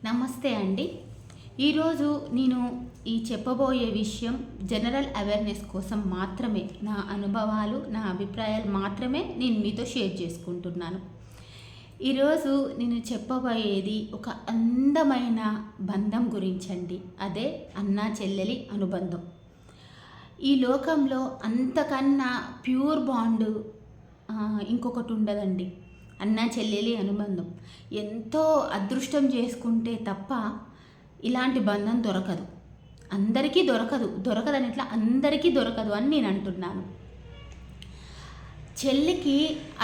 నమస్తే అండి. ఈరోజు నేను చెప్పబోయే విషయం జనరల్ అవేర్నెస్ కోసం మాత్రమే. నా అనుభవాలు, నా అభిప్రాయాలు మాత్రమే నేను మీతో షేర్ చేసుకుంటున్నాను. ఈరోజు నేను చెప్పబోయేది ఒక అందమైన బంధం గురించండి. అదే అన్నా చెల్లెలి అనుబంధం. ఈ లోకంలో అంతకన్నా ప్యూర్ బాండ్ ఇంకొకటి ఉండదండి. అన్నా చెల్లెలి అనుబంధం ఎంతో అదృష్టం చేసుకుంటే తప్ప ఇలాంటి బంధం దొరకదు. అందరికీ దొరకదని ఇట్లా అందరికీ దొరకదు అని నేను అంటున్నాను. చెల్లికి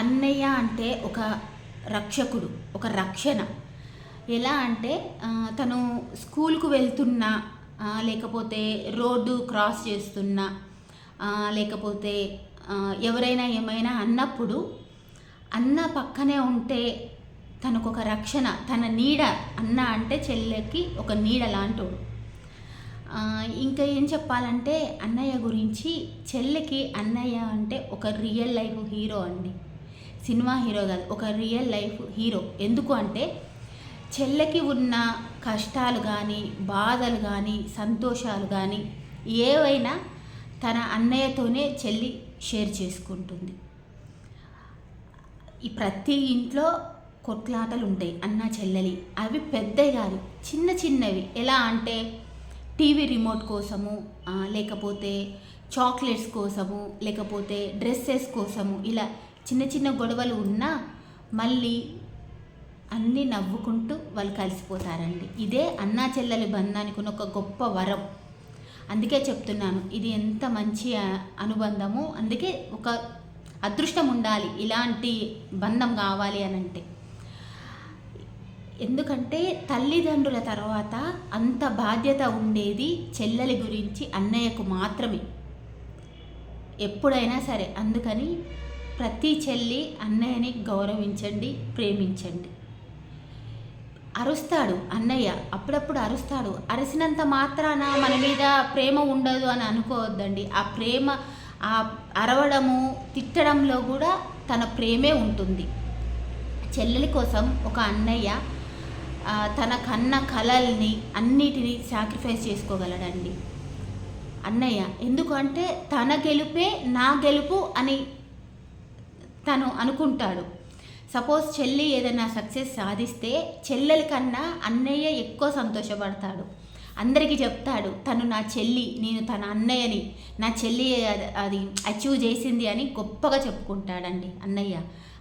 అన్నయ్య అంటే ఒక రక్షకుడు, ఒక రక్షణ. ఎలా అంటే తను స్కూల్కు వెళ్తున్నా, లేకపోతే రోడ్డు క్రాస్ చేస్తున్నా, లేకపోతే ఎవరైనా ఏమైనా అన్నప్పుడు అన్న పక్కనే ఉంటే తనకు ఒక రక్షణ, తన నీడ. అన్న అంటే చెల్లెకి ఒక నీడ లాంటోడు. ఇంకా ఏం చెప్పాలంటే అన్నయ్య గురించి, చెల్లెకి అన్నయ్య అంటే ఒక రియల్ లైఫ్ హీరో అండి. సినిమా హీరో కాదు, ఒక రియల్ లైఫ్ హీరో. ఎందుకు అంటే చెల్లెకి ఉన్న కష్టాలు కానీ, బాధలు కానీ, సంతోషాలు కానీ ఏవైనా తన అన్నయ్యతోనే చెల్లి షేర్ చేసుకుంటుంది. ఈ ప్రతి ఇంట్లో కొట్లాటలు ఉంటాయి అన్న చెల్లెలి. అవి పెద్దవి కాదు, చిన్న చిన్నవి. ఎలా అంటే టీవీ రిమోట్ కోసము, లేకపోతే చాక్లెట్స్ కోసము, లేకపోతే డ్రెస్సెస్ కోసము, ఇలా చిన్న చిన్న గొడవలు ఉన్నా మళ్ళీ అన్నీ నవ్వుకుంటూ వాళ్ళు కలిసిపోతారండి. ఇదే అన్నా చెల్లెలి బంధానికి ఉన్న ఒక గొప్ప వరం. అందుకే చెప్తున్నాను, ఇది ఎంత మంచి అనుబంధము. అందుకే ఒక అదృష్టం ఉండాలి ఇలాంటి బంధం కావాలి అని అంటే. ఎందుకంటే తల్లిదండ్రుల తర్వాత అంత బాధ్యత ఉండేది చెల్లెలి గురించి అన్నయ్యకు మాత్రమే, ఎప్పుడైనా సరే. అందుకని ప్రతి చెల్లి అన్నయ్యని గౌరవించండి, ప్రేమించండి. అరుస్తాడు అన్నయ్య, అప్పుడప్పుడు అరుస్తాడు. అరిసినంత మాత్రాన మన మీద ప్రేమ ఉండదు అని అనుకోవద్దండి. ఆ ప్రేమ, ఆ అరవడము, తిట్టడంలో కూడా తన ప్రేమే ఉంటుంది. చెల్లెలి కోసం ఒక అన్నయ్య తన కన్న కలల్ని అన్నిటినీ సాక్రిఫైస్ చేసుకోగలడండి అన్నయ్య. ఎందుకంటే తన గెలుపే నా గెలుపు అని తను అనుకుంటాడు. సపోజ్ చెల్లి ఏదైనా సక్సెస్ సాధిస్తే చెల్లెలి కన్నా అన్నయ్య ఎక్కువ సంతోషపడతాడు. అందరికీ చెప్తాడు, తను నా చెల్లి, నేను తన అన్నయ్యని, నా చెల్లి అది అచీవ్ చేసింది అని గొప్పగా చెప్పుకుంటాడండి అన్నయ్య.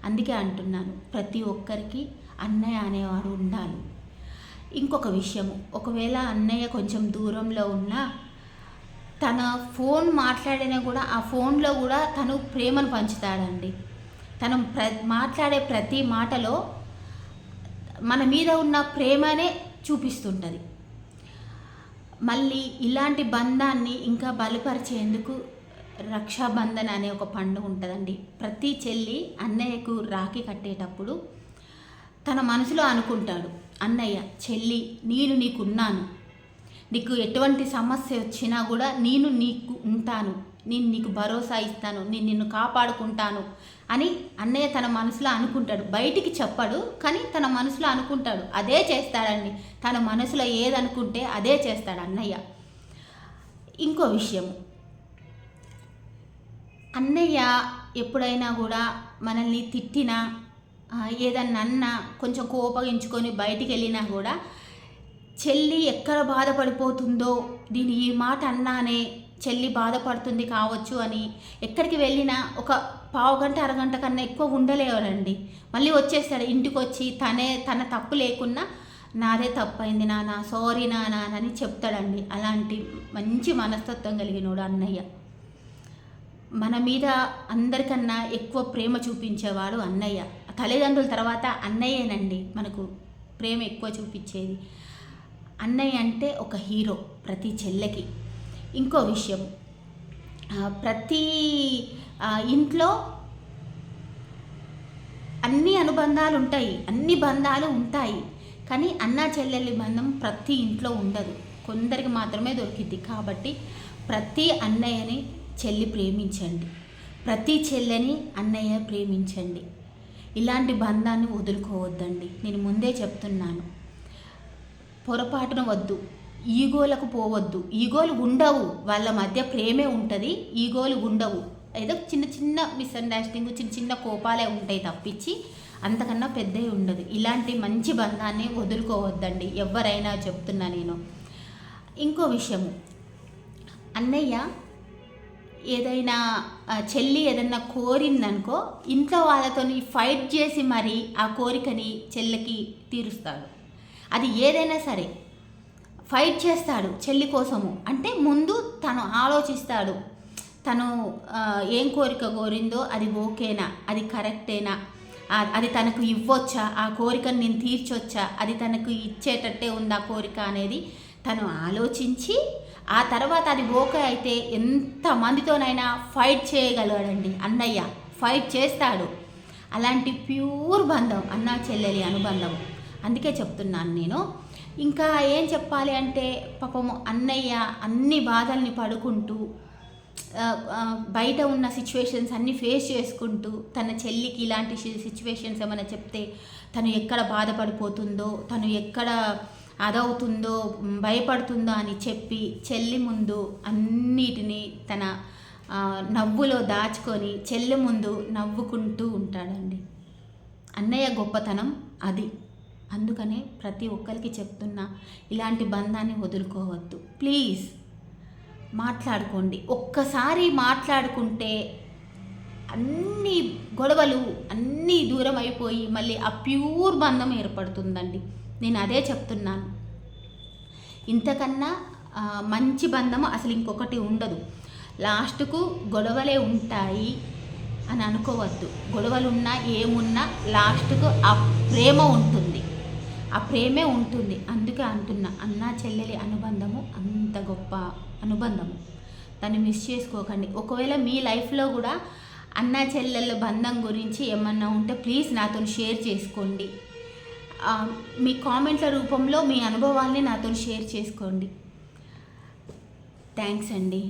అందుకే అంటున్నాను, ప్రతి ఒక్కరికి అన్నయ్య అనేవాడు ఉండాలి. ఇంకొక విషయము, ఒకవేళ అన్నయ్య కొంచెం దూరంలో ఉన్నా తన ఫోన్ మాట్లాడినా కూడా ఆ ఫోన్లో కూడా తను ప్రేమను పంచుతాడండి. తను మాట్లాడే ప్రతి మాటలో మన మీద ఉన్న ప్రేమనే చూపిస్తుంటుంది. మళ్ళీ ఇలాంటి బంధాన్ని ఇంకా బలపరిచేందుకు రక్షాబంధన్ అనే ఒక పండుగ ఉంటుందండి. ప్రతి చెల్లి అన్నయ్యకు రాఖీ కట్టేటప్పుడు తన మనసులో అనుకుంటాడు, అన్నయ్య, చెల్లి, నేను నీకున్నాను, నీకు ఎటువంటి సమస్య వచ్చినా కూడా నేను నీకు ఉంటాను, నేను నీకు భరోసా ఇస్తాను, నేను నిన్ను కాపాడుకుంటాను అని అన్నయ్య తన మనసులో అనుకుంటాడు. బయటికి చెప్పడు, కానీ తన మనసులో అనుకుంటాడు. అదే చేస్తాడండి. తన మనసులో ఏదనుకుంటే అదే చేస్తాడు అన్నయ్య. ఇంకో విషయం, అన్నయ్య ఎప్పుడైనా కూడా మనల్ని తిట్టినా, ఏదన్నా అన్నా, కొంచెం కోపగించుకొని బయటికి వెళ్ళినా కూడా చెల్లి ఎక్కడ బాధపడిపోతుందో, దీని ఈ మాట అన్నానే చెల్లి బాధపడుతుంది కావచ్చు అని ఎక్కడికి వెళ్ళినా ఒక పావుగంట అరగంట కన్నా ఎక్కువ ఉండలేవరండి. మళ్ళీ వచ్చేస్తాడు ఇంటికి వచ్చి, తన తప్పు లేకున్నా నాదే తప్పైంది నాన్న, సారీ నాన్న అని చెప్తాడండి. అలాంటి మంచి మనస్తత్వం కలిగినోడు అన్నయ్య. మన మీద అందరికన్నా ఎక్కువ ప్రేమ చూపించేవాడు అన్నయ్య. తల్లిదండ్రుల తర్వాత అన్నయ్యేనండి మనకు ప్రేమ ఎక్కువ చూపించేది. అన్నయ్య అంటే ఒక హీరో ప్రతి చెల్లెకి. ఇంకో విషయం, ప్రతి ఇంట్లో అన్ని అనుబంధాలు ఉంటాయి, అన్ని బంధాలు ఉంటాయి, కానీ అన్నా చెల్లెలి బంధం ప్రతి ఇంట్లో ఉండదు, కొందరికి మాత్రమే దొరికిద్ది. కాబట్టి ప్రతి అన్నయ్యని చెల్లి ప్రేమించండి, ప్రతి చెల్లెని అన్నయ్య ప్రేమించండి. ఇలాంటి బంధాన్ని వదులుకోవద్దండి. నేను ముందే చెప్తున్నాను. పొరపాటున వద్దు, ఈగోలకు పోవద్దు. ఈగోలు ఉండవు, వాళ్ళ మధ్య ప్రేమే ఉంటుంది, ఈగోలు ఉండవు. ఏదో చిన్న చిన్న మిస్అండర్స్టాండింగ్, చిన్న చిన్న కోపాలే ఉంటాయి తప్పించి అంతకన్నా పెద్దవి ఉండదు. ఇలాంటి మంచి బంధాన్ని వదులుకోవద్దండి, ఎవరైనా చెప్తున్నా నేను. ఇంకో విషయము, అన్నయ్య ఏదైనా చెల్లి ఏదైనా కోరిందనుకో, ఇంట్లో వాళ్ళతో ఫైట్ చేసి మరి ఆ కోరికని చెల్లికి తీరుస్తాడు. అది ఏదైనా సరే ఫైట్ చేస్తాడు చెల్లి కోసము. అంటే ముందు తను ఆలోచిస్తాడు, తను ఏం కోరిక కోరిందో అది ఓకేనా, అది కరెక్టేనా, అది తనకు ఇవ్వొచ్చా, ఆ కోరికను నేను తీర్చొచ్చా, అది తనకు ఇచ్చేటట్టే ఉందా కోరిక అనేది తను ఆలోచించి ఆ తర్వాత అది ఓకే అయితే ఎంతమందితోనైనా ఫైట్ చేయగలగాడండి అన్నయ్య, ఫైట్ చేస్తాడు. అలాంటి ప్యూర్ బంధం అన్నా చెల్లెలి అనుబంధం. అందుకే చెప్తున్నాను నేను. ఇంకా ఏం చెప్పాలి అంటే, పాపము అన్నయ్య అన్ని బాధల్ని పడుకుంటూ బయట ఉన్న సిచ్యువేషన్స్ అన్నీ ఫేస్ చేసుకుంటూ, తన చెల్లికి ఇలాంటి సిచ్యువేషన్స్ ఏమైనా చెప్తే తను ఎక్కడ బాధపడిపోతుందో, తను ఎక్కడ అదవుతుందో, భయపడుతుందో అని చెప్పి చెల్లి ముందు అన్నిటినీ తన నవ్వులో దాచుకొని చెల్లి ముందు నవ్వుకుంటూ ఉంటాడండి. అన్నయ్య గొప్పతనం అది. అందుకనే ప్రతి ఒక్కరికి చెప్తున్నా, ఇలాంటి బంధాన్ని వదులుకోవద్దు. ప్లీజ్ మాట్లాడుకోండి. ఒక్కసారి మాట్లాడుకుంటే అన్ని గొడవలు అన్నీ దూరం అయిపోయి మళ్ళీ ఆ ప్యూర్ బంధం ఏర్పడుతుందండి. నేను అదే చెప్తున్నాను. ఇంతకన్నా మంచి బంధం అసలు ఇంకొకటి ఉండదు. లాస్ట్కు గొడవలే ఉంటాయి అని అనుకోవద్దు. గొడవలున్నా ఏమున్నా లాస్ట్కు ఆ ప్రేమ ఉంటుంది, ఆ ప్రేమే ఉంటుంది. అందుకే అంటున్నా, అన్నా చెల్లెలి అనుబంధము అంత గొప్ప అనుబంధము, దాన్ని మిస్ చేసుకోకండి. ఒకవేళ మీ లైఫ్లో కూడా అన్నా చెల్లెళ్ళ బంధం గురించి ఏమన్నా ఉంటే ప్లీజ్ నాతో షేర్ చేసుకోండి. మీ కామెంట్ల రూపంలో మీ అనుభవాల్ని నాతో షేర్ చేసుకోండి. థ్యాంక్స్ అండి.